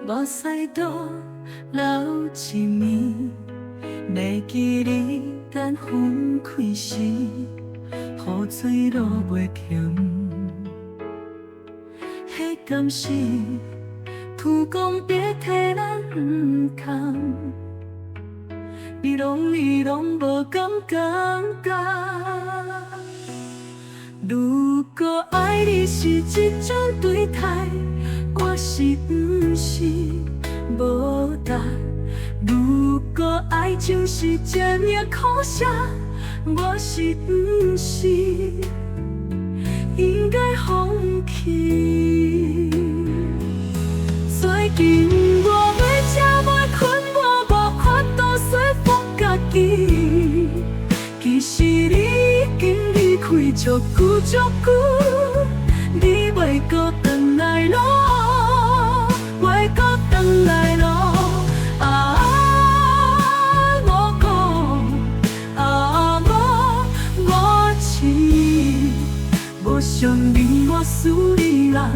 目屎倒流一面，袂记你等分开时，雨水落袂停。迄敢是天公别替咱不空，你拢无感觉。如果爱你是一种对待，我是不是无答？如果爱情是这么苦涩，我是不是应该放弃？最近我要吃袂困，我无法度说服家己。其实你已经离开足久足久，你袂搁回来咯，袂搁回来咯。我承认我输你啦，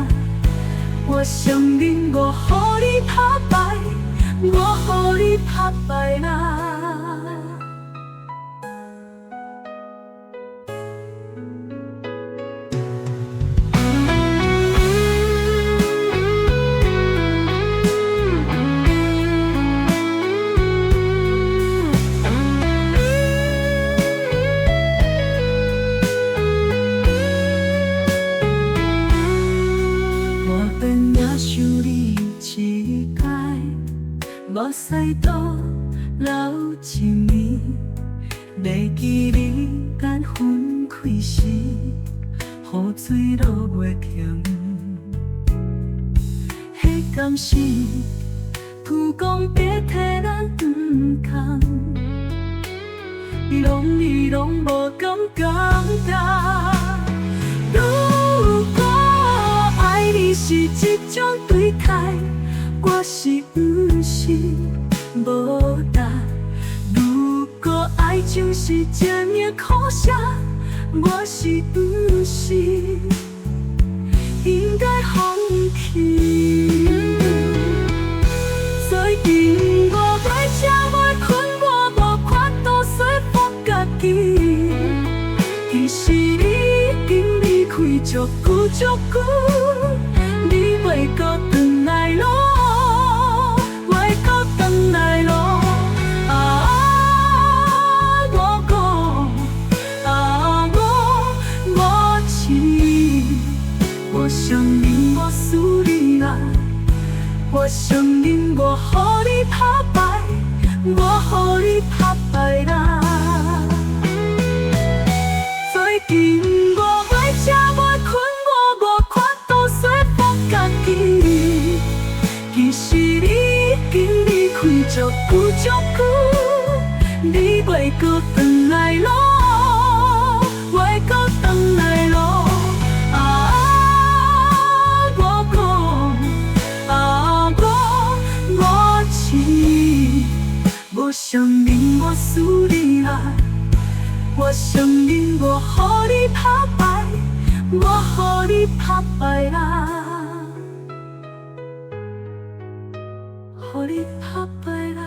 我承认我予你打败，我予你打败啦。目屎倒流一面，袂记你等分开时，雨水落袂停。迄敢是天公别替咱不空，你拢无感觉。如果爱你是一种对待，我是不是无答？如果爱情是这么苦涩，我是不是应该放弃？最近我要吃袂困，我无法度说服家己。其实你已经离开足久足久，你袂搁回来咯。我承认我输你啦，我承认我予你打败，我予你打败啦。最近我要吃袂困，我无法度说服家己。其实你已经离开足久足久，你袂搁回来咯，袂搁回来咯。我承认我输你啦，我承认我予你打败，我予你打败啦，予你打败啦。